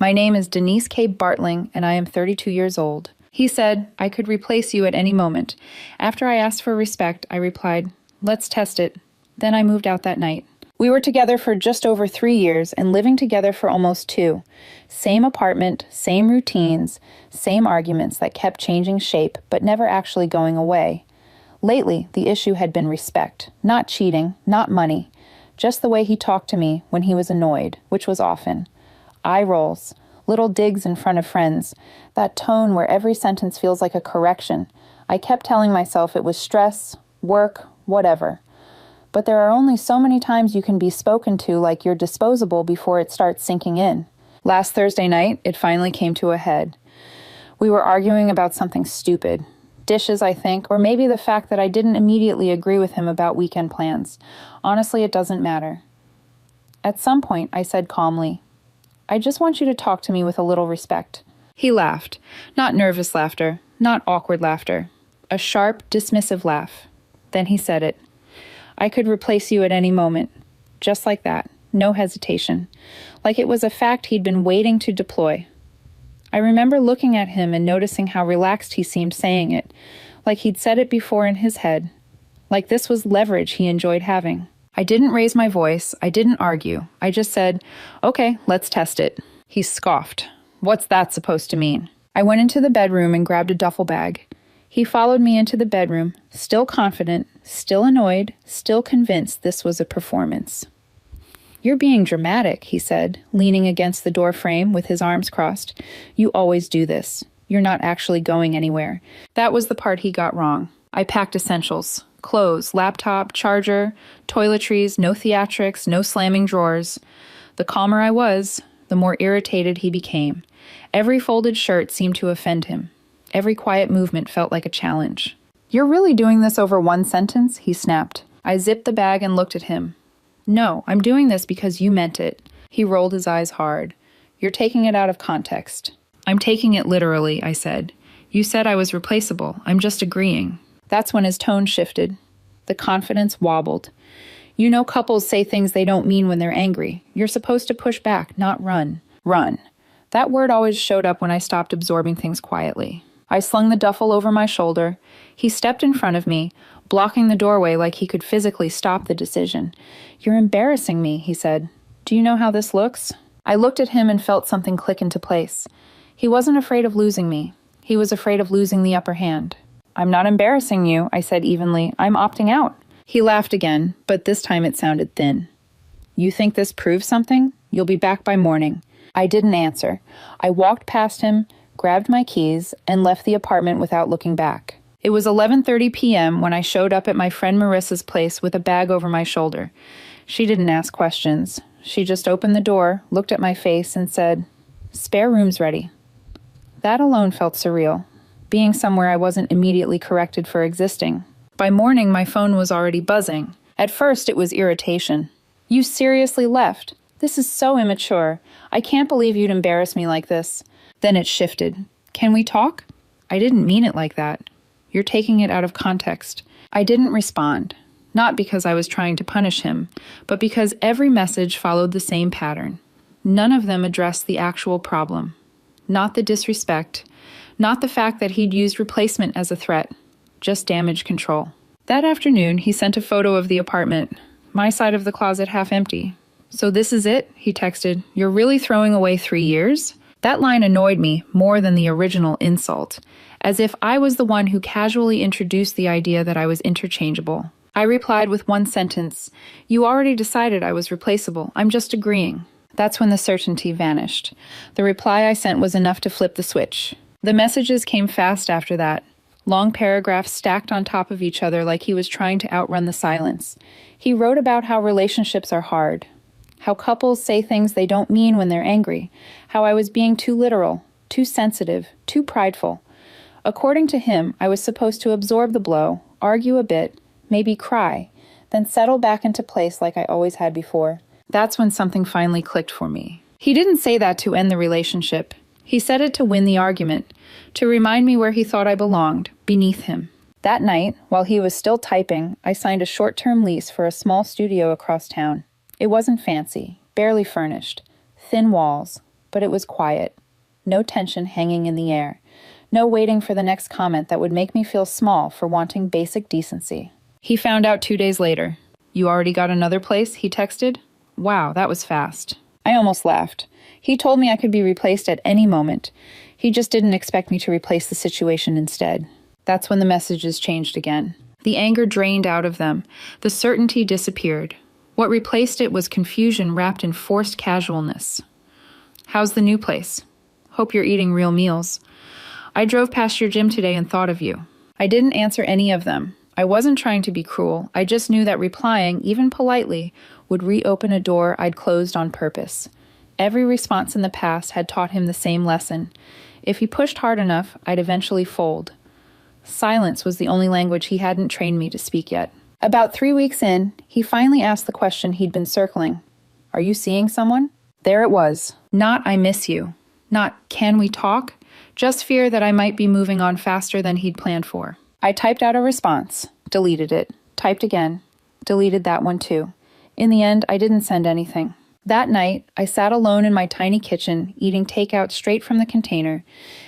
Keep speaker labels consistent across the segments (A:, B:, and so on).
A: My name is Denise K. Bartling, and I am 32 years old. He said, I could replace you at any moment. After I asked for respect, I replied, let's test it. Then I moved out that night. We were together for just over 3 years and living together for almost 2. Same apartment, same routines, same arguments that kept changing shape but never actually going away. Lately, the issue had been respect, not cheating, not money, just the way he talked to me when he was annoyed, which was often. Eye rolls, little digs in front of friends, that tone where every sentence feels like a correction. I kept telling myself it was stress, work, whatever. But there are only so many times you can be spoken to like you're disposable before it starts sinking in. Last Thursday night, it finally came to a head. We were arguing about something stupid. Dishes, I think, or maybe the fact that I didn't immediately agree with him about weekend plans. Honestly, it doesn't matter. At some point, I said calmly, I just want you to talk to me with a little respect. He laughed. Not nervous laughter, not awkward laughter. A sharp, dismissive laugh. Then he said it. I could replace you at any moment. Just like that. No hesitation. Like it was a fact he'd been waiting to deploy. I remember looking at him and noticing how relaxed he seemed saying it. Like he'd said it before in his head. Like this was leverage he enjoyed having. I didn't raise my voice. I didn't argue. I just said, okay, let's test it. He scoffed. What's that supposed to mean? I went into the bedroom and grabbed a duffel bag. He followed me into the bedroom, still confident, still annoyed, still convinced this was a performance. You're being dramatic, he said, leaning against the door frame with his arms crossed. You always do this. You're not actually going anywhere. That was the part he got wrong. I packed essentials. Clothes, laptop, charger, toiletries, no theatrics, no slamming drawers. The calmer I was, the more irritated he became. Every folded shirt seemed to offend him. Every quiet movement felt like a challenge. You're really doing this over one sentence? He snapped. I zipped the bag and looked at him. No, I'm doing this because you meant it. He rolled his eyes hard. You're taking it out of context. I'm taking it literally, I said. You said I was replaceable. I'm just agreeing. That's when his tone shifted. The confidence wobbled. You know couples say things they don't mean when they're angry. You're supposed to push back, not run. Run. That word always showed up when I stopped absorbing things quietly. I slung the duffel over my shoulder. He stepped in front of me, blocking the doorway like he could physically stop the decision. You're embarrassing me, he said. Do you know how this looks? I looked at him and felt something click into place. He wasn't afraid of losing me. He was afraid of losing the upper hand. I'm not embarrassing you, I said evenly. I'm opting out. He laughed again, but this time it sounded thin. You think this proves something? You'll be back by morning. I didn't answer. I walked past him, grabbed my keys, and left the apartment without looking back. It was 11:30 p.m. when I showed up at my friend Marissa's place with a bag over my shoulder. She didn't ask questions. She just opened the door, looked at my face, and said, "Spare room's ready." That alone felt surreal, being somewhere I wasn't immediately corrected for existing. By morning, my phone was already buzzing. At first, it was irritation. You seriously left? This is so immature. I can't believe you'd embarrass me like this. Then it shifted. Can we talk? I didn't mean it like that. You're taking it out of context. I didn't respond. Not because I was trying to punish him, but because every message followed the same pattern. None of them addressed the actual problem. Not the disrespect. Not the fact that he'd used replacement as a threat. Just damage control. That afternoon, he sent a photo of the apartment. My side of the closet half empty. So this is it? He texted. You're really throwing away 3 years? That line annoyed me more than the original insult, as if I was the one who casually introduced the idea that I was interchangeable. I replied with one sentence, You already decided I was replaceable. I'm just agreeing. That's when the certainty vanished. The reply I sent was enough to flip the switch. The messages came fast after that. Long paragraphs stacked on top of each other like he was trying to outrun the silence. He wrote about how relationships are hard. How couples say things they don't mean when they're angry. How I was being too literal, too sensitive, too prideful. According to him, I was supposed to absorb the blow, argue a bit, maybe cry, then settle back into place like I always had before. That's when something finally clicked for me. He didn't say that to end the relationship. He said it to win the argument, to remind me where he thought I belonged, beneath him. That night, while he was still typing, I signed a short-term lease for a small studio across town. It wasn't fancy, barely furnished, thin walls, but it was quiet. No tension hanging in the air. No waiting for the next comment that would make me feel small for wanting basic decency. He found out 2 days later. "You already got another place?" he texted. Wow, that was fast. I almost laughed. He told me I could be replaced at any moment. He just didn't expect me to replace the situation instead. That's when the messages changed again. The anger drained out of them. The certainty disappeared. What replaced it was confusion wrapped in forced casualness. "How's the new place? Hope you're eating real meals. I drove past your gym today and thought of you." I didn't answer any of them. I wasn't trying to be cruel. I just knew that replying, even politely, would reopen a door I'd closed on purpose. Every response in the past had taught him the same lesson. If he pushed hard enough, I'd eventually fold. Silence was the only language he hadn't trained me to speak yet. About 3 weeks in, he finally asked the question he'd been circling. "Are you seeing someone?" There it was. Not "I miss you." Not "Can we talk?" Just fear that I might be moving on faster than he'd planned for. I typed out a response, deleted it, typed again, deleted that one too. In the end, I didn't send anything. That night, I sat alone in my tiny kitchen, eating takeout straight from the container,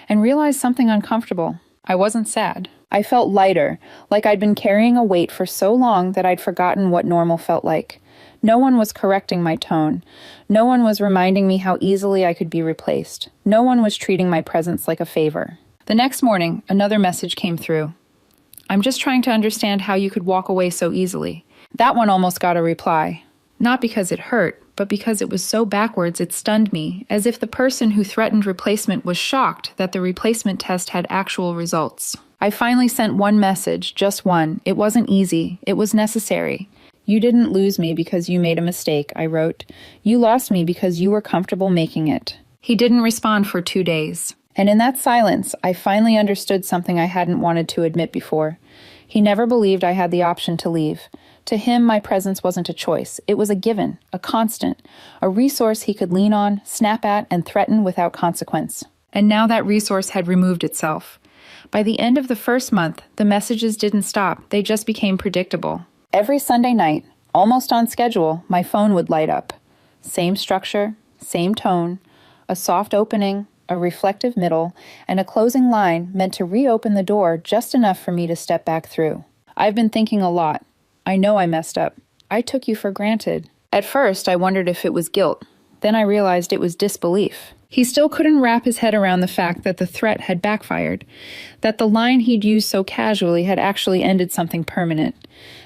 A: and realized something uncomfortable. I wasn't sad. I felt lighter, like I'd been carrying a weight for so long that I'd forgotten what normal felt like. No one was correcting my tone. No one was reminding me how easily I could be replaced. No one was treating my presence like a favor. The next morning, another message came through. "I'm just trying to understand how you could walk away so easily." That one almost got a reply. Not because it hurt, but because it was so backwards it stunned me, as if the person who threatened replacement was shocked that the replacement test had actual results. I finally sent one message, just one. It wasn't easy. It was necessary. "You didn't lose me because you made a mistake," I wrote. "You lost me because you were comfortable making it." He didn't respond for 2 days. And in that silence, I finally understood something I hadn't wanted to admit before. He never believed I had the option to leave. To him, my presence wasn't a choice. It was a given, a constant, a resource he could lean on, snap at, and threaten without consequence. And now that resource had removed itself. By the end of the first month, the messages didn't stop. They just became predictable. Every Sunday night, almost on schedule, my phone would light up. Same structure, same tone, a soft opening, a reflective middle, and a closing line meant to reopen the door just enough for me to step back through. I've been thinking a lot. I know I messed up. I took you for granted. At first, I wondered if it was guilt. Then I realized it was disbelief. He still couldn't wrap his head around the fact that the threat had backfired, that the line he'd used so casually had actually ended something permanent,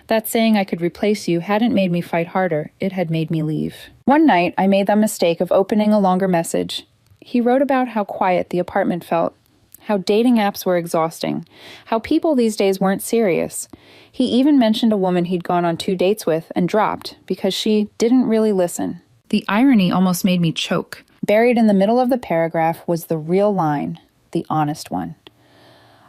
A: that saying I could replace you hadn't made me fight harder, it had made me leave. One night, I made the mistake of opening a longer message. He wrote about how quiet the apartment felt, how dating apps were exhausting, how people these days weren't serious. He even mentioned a woman he'd gone on 2 dates with and dropped because she didn't really listen. The irony almost made me choke. Buried in the middle of the paragraph was the real line, the honest one.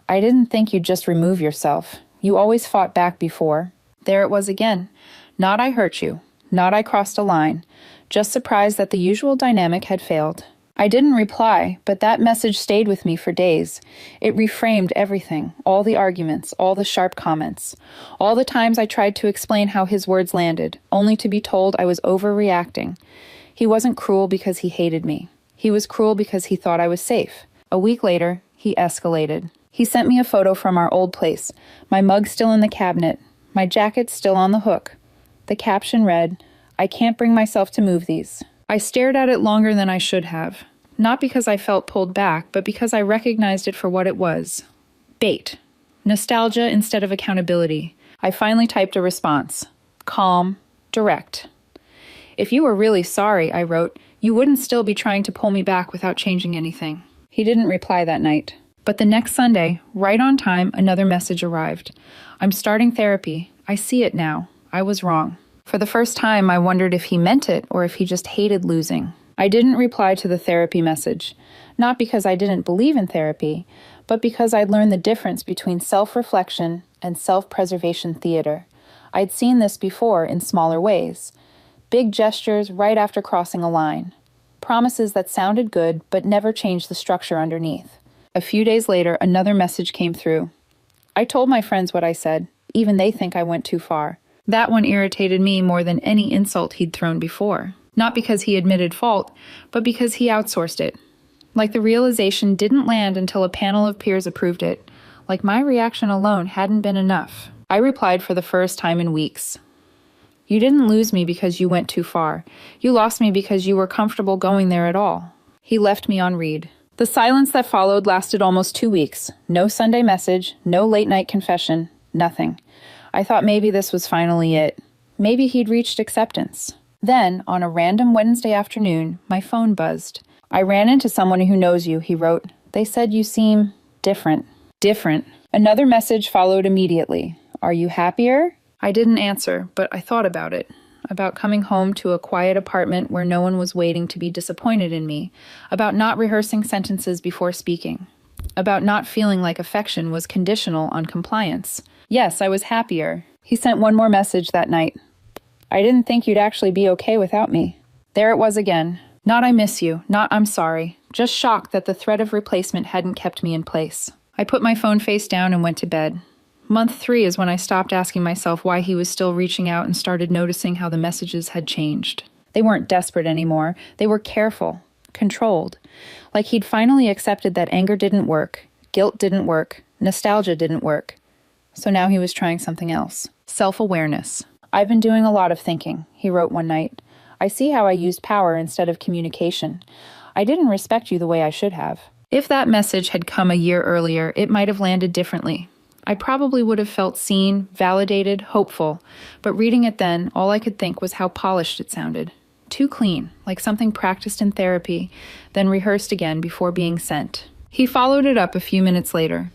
A: "I didn't think you'd just remove yourself. You always fought back before." There it was again. Not "I hurt you," not "I crossed a line," just surprised that the usual dynamic had failed. I didn't reply, but that message stayed with me for days. It reframed everything, all the arguments, all the sharp comments, all the times I tried to explain how his words landed, only to be told I was overreacting. He wasn't cruel because he hated me. He was cruel because he thought I was safe. A week later, he escalated. He sent me a photo from our old place, my mug still in the cabinet, my jacket still on the hook. The caption read, "I can't bring myself to move these." I stared at it longer than I should have. Not because I felt pulled back, but because I recognized it for what it was. Bait. Nostalgia instead of accountability. I finally typed a response. Calm. Direct. "If you were really sorry," I wrote, "you wouldn't still be trying to pull me back without changing anything." He didn't reply that night. But the next Sunday, right on time, another message arrived. "I'm starting therapy. I see it now. I was wrong." For the first time, I wondered if he meant it or if he just hated losing. I didn't reply to the therapy message, not because I didn't believe in therapy, but because I'd learned the difference between self-reflection and self-preservation theater. I'd seen this before in smaller ways. Big gestures right after crossing a line. Promises that sounded good but never changed the structure underneath. A few days later, another message came through. I told my friends what I said. Even they think I went too far. That one irritated me more than any insult he'd thrown before. Not because he admitted fault, but because he outsourced it. Like the realization didn't land until a panel of peers approved it. Like my reaction alone hadn't been enough. I replied for the first time in weeks. You didn't lose me because you went too far. You lost me because you were comfortable going there at all. He left me on read. The silence that followed lasted almost 2 weeks. No Sunday message, no late-night confession, nothing. I thought maybe this was finally it. Maybe he'd reached acceptance. Then, on a random Wednesday afternoon, my phone buzzed. I ran into someone who knows you, he wrote. They said you seem different. Different. Another message followed immediately. Are you happier? I didn't answer, but I thought about it. About coming home to a quiet apartment where no one was waiting to be disappointed in me. About not rehearsing sentences before speaking. About not feeling like affection was conditional on compliance. Yes, I was happier. He sent one more message that night. I didn't think you'd actually be okay without me. There it was again. Not I miss you, not I'm sorry. Just shocked that the threat of replacement hadn't kept me in place. I put my phone face down and went to bed. Month 3 is when I stopped asking myself why he was still reaching out and started noticing how the messages had changed. They weren't desperate anymore. They were careful, controlled. Like he'd finally accepted that anger didn't work, guilt didn't work, nostalgia didn't work. So now he was trying something else. Self-awareness. I've been doing a lot of thinking, he wrote one night. I see how I used power instead of communication. I didn't respect you the way I should have. If that message had come a year earlier, it might have landed differently. I probably would have felt seen, validated, hopeful, but reading it then, all I could think was how polished it sounded. Too clean, like something practiced in therapy, then rehearsed again before being sent. He followed it up a few minutes later.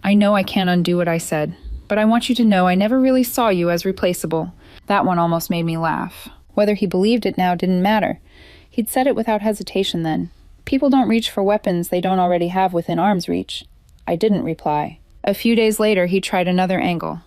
A: I know I can't undo what I said, but I want you to know I never really saw you as replaceable. That one almost made me laugh. Whether he believed it now didn't matter. He'd said it without hesitation then. People don't reach for weapons they don't already have within arm's reach. I didn't reply. A few days later, he tried another angle.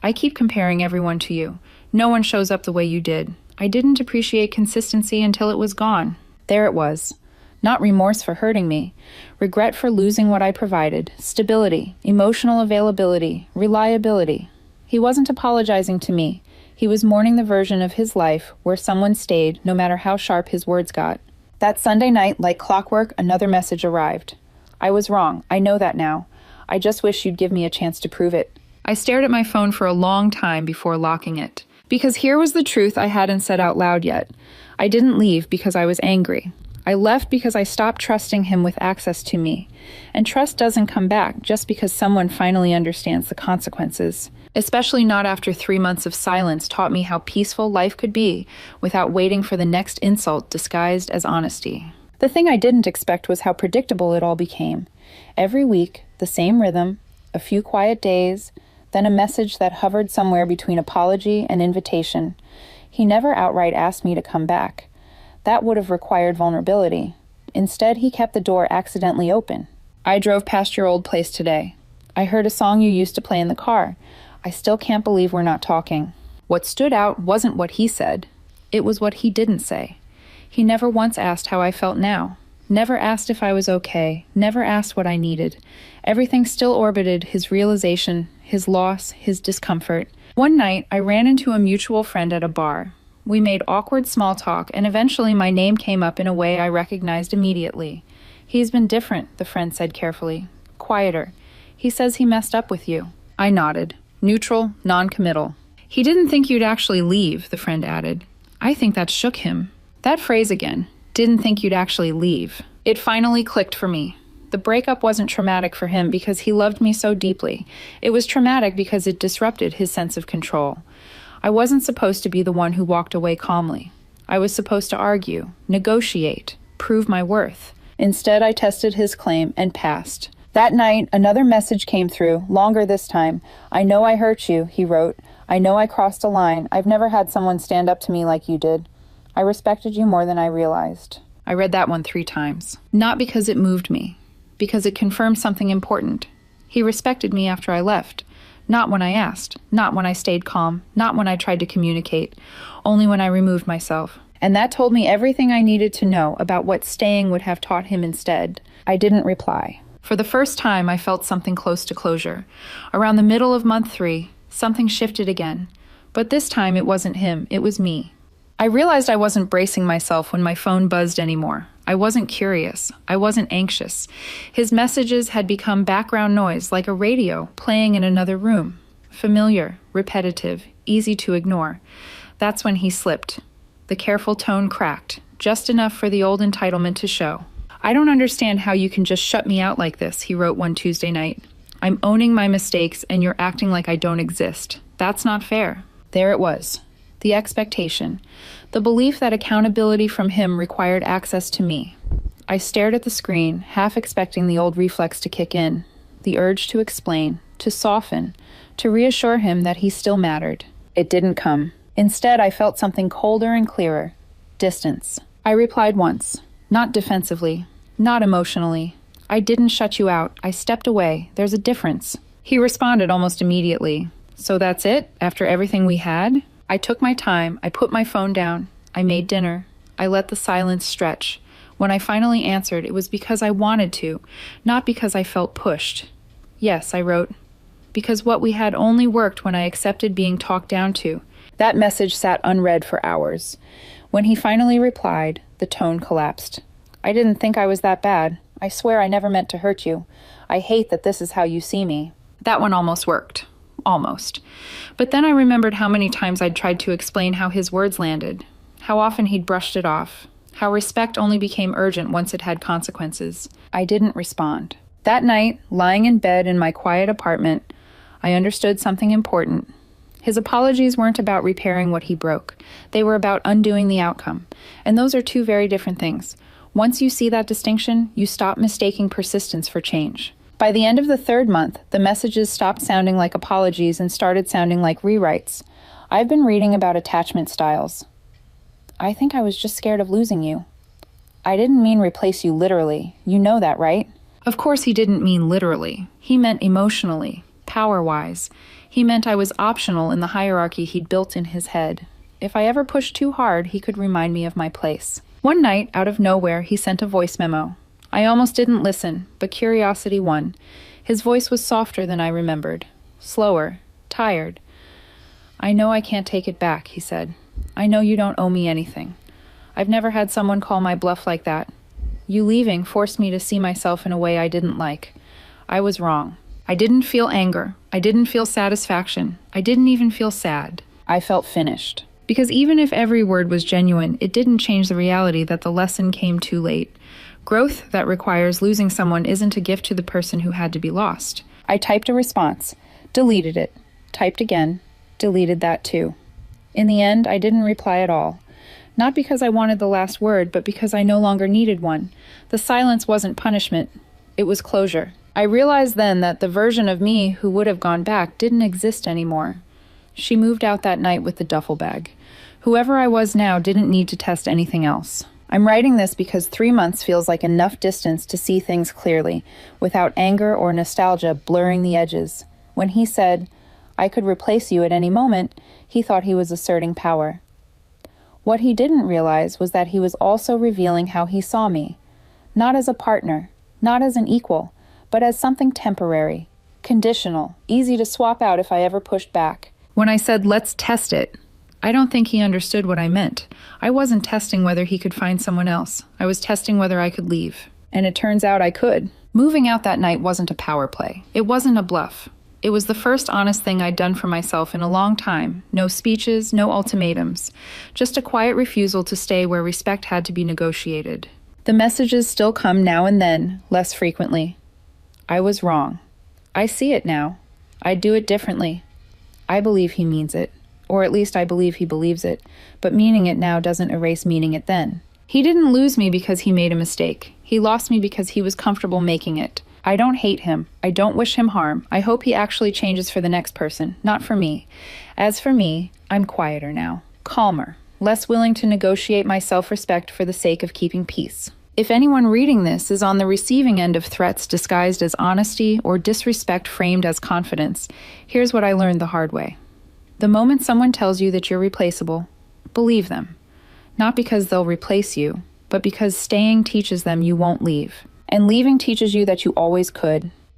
A: I keep comparing everyone to you. No one shows up the way you did. I didn't appreciate consistency until it was gone. There it was. Not remorse for hurting me. Regret for losing what I provided. Stability, emotional availability, reliability. He wasn't apologizing to me. He was mourning the version of his life where someone stayed, no matter how sharp his words got. That Sunday night, like clockwork, another message arrived. I was wrong. I know that now. I just wish you'd give me a chance to prove it. I stared at my phone for a long time before locking it. Because here was the truth I hadn't said out loud yet. I didn't leave because I was angry. I left because I stopped trusting him with access to me. And trust doesn't come back just because someone finally understands the consequences. Especially not after 3 months of silence taught me how peaceful life could be without waiting for the next insult disguised as honesty. The thing I didn't expect was how predictable it all became. Every week, the same rhythm, a few quiet days, then a message that hovered somewhere between apology and invitation. He never outright asked me to come back. That would have required vulnerability. Instead, he kept the door accidentally open. I drove past your old place today. I heard a song you used to play in the car. I still can't believe we're not talking. What stood out wasn't what he said. It was what he didn't say. He never once asked how I felt now. Never asked if I was okay. Never asked what I needed. Everything still orbited his realization, his loss, his discomfort. One night, I ran into a mutual friend at a bar. We made awkward small talk, and eventually my name came up in a way I recognized immediately. He's been different, the friend said carefully. Quieter. He says he messed up with you. I nodded. Neutral, non-committal. He didn't think you'd actually leave, the friend added. I think that shook him. That phrase again. Didn't think you'd actually leave. It finally clicked for me. The breakup wasn't traumatic for him because he loved me so deeply. It was traumatic because it disrupted his sense of control. I wasn't supposed to be the one who walked away calmly. I was supposed to argue, negotiate, prove my worth. Instead, I tested his claim and passed. That night, another message came through, longer this time. I know I hurt you, he wrote. I know I crossed a line. I've never had someone stand up to me like you did. I respected you more than I realized. I read that one 3 times. Not because it moved me, because it confirmed something important. He respected me after I left. Not when I asked, not when I stayed calm, not when I tried to communicate, only when I removed myself. And that told me everything I needed to know about what staying would have taught him instead. I didn't reply. For the first time, I felt something close to closure. Around the middle of month 3, something shifted again. But this time it wasn't him, it was me. I realized I wasn't bracing myself when my phone buzzed anymore. I wasn't curious. I wasn't anxious. His messages had become background noise, like a radio playing in another room. Familiar, repetitive, easy to ignore. That's when he slipped. The careful tone cracked, just enough for the old entitlement to show. "I don't understand how you can just shut me out like this," he wrote one Tuesday night. "I'm owning my mistakes and you're acting like I don't exist. That's not fair." There it was. The expectation. The belief that accountability from him required access to me. I stared at the screen, half expecting the old reflex to kick in. The urge to explain, to soften, to reassure him that he still mattered. It didn't come. Instead, I felt something colder and clearer. Distance. I replied once. Not defensively. Not emotionally. "I didn't shut you out. I stepped away. There's a difference." He responded almost immediately. "So that's it? After everything we had?" I took my time. I put my phone down. I made dinner. I let the silence stretch. When I finally answered, it was because I wanted to, not because I felt pushed. "Yes," I wrote, "because what we had only worked when I accepted being talked down to." That message sat unread for hours. When he finally replied, the tone collapsed. "I didn't think I was that bad. I swear I never meant to hurt you. I hate that this is how you see me." That one almost worked. Almost. But then I remembered how many times I'd tried to explain how his words landed, how often he'd brushed it off, how respect only became urgent once it had consequences. I didn't respond. That night, lying in bed in my quiet apartment, I understood something important. His apologies weren't about repairing what he broke. They were about undoing the outcome. And those are two very different things. Once you see that distinction, you stop mistaking persistence for change. By the end of the third month, the messages stopped sounding like apologies and started sounding like rewrites. I've been reading about attachment styles. "I think I was just scared of losing you. I didn't mean replace you literally. You know that, right?" Of course he didn't mean literally. He meant emotionally, power-wise. He meant I was optional in the hierarchy he'd built in his head. If I ever pushed too hard, he could remind me of my place. One night, out of nowhere, he sent a voice memo. I almost didn't listen, but curiosity won. His voice was softer than I remembered. Slower, tired. "I know I can't take it back," he said. "I know you don't owe me anything. I've never had someone call my bluff like that. You leaving forced me to see myself in a way I didn't like. I was wrong. I didn't feel anger. I didn't feel satisfaction. I didn't even feel sad. I felt finished." Because even if every word was genuine, it didn't change the reality that the lesson came too late. Growth that requires losing someone isn't a gift to the person who had to be lost. I typed a response, deleted it, typed again, deleted that too. In the end, I didn't reply at all. Not because I wanted the last word, but because I no longer needed one. The silence wasn't punishment. It was closure. I realized then that the version of me who would have gone back didn't exist anymore. She moved out that night with the duffel bag. Whoever I was now didn't need to test anything else. I'm writing this because 3 months feels like enough distance to see things clearly, without anger or nostalgia blurring the edges. When he said, "I could replace you at any moment," he thought he was asserting power. What he didn't realize was that he was also revealing how he saw me. Not as a partner, not as an equal, but as something temporary, conditional, easy to swap out if I ever pushed back. When I said, "Let's test it," I don't think he understood what I meant. I wasn't testing whether he could find someone else. I was testing whether I could leave. And it turns out I could. Moving out that night wasn't a power play. It wasn't a bluff. It was the first honest thing I'd done for myself in a long time. No speeches, no ultimatums. Just a quiet refusal to stay where respect had to be negotiated. The messages still come now and then, less frequently. I was wrong. I see it now. I'd do it differently. I believe he means it. Or at least I believe he believes it, but meaning it now doesn't erase meaning it then. He didn't lose me because he made a mistake. He lost me because he was comfortable making it. I don't hate him. I don't wish him harm. I hope he actually changes for the next person, not for me. As for me, I'm quieter now, calmer, less willing to negotiate my self-respect for the sake of keeping peace. If anyone reading this is on the receiving end of threats disguised as honesty or disrespect framed as confidence, here's what I learned the hard way. The moment someone tells you that you're replaceable, believe them. Not because they'll replace you, but because staying teaches them you won't leave. And leaving teaches you that you always could.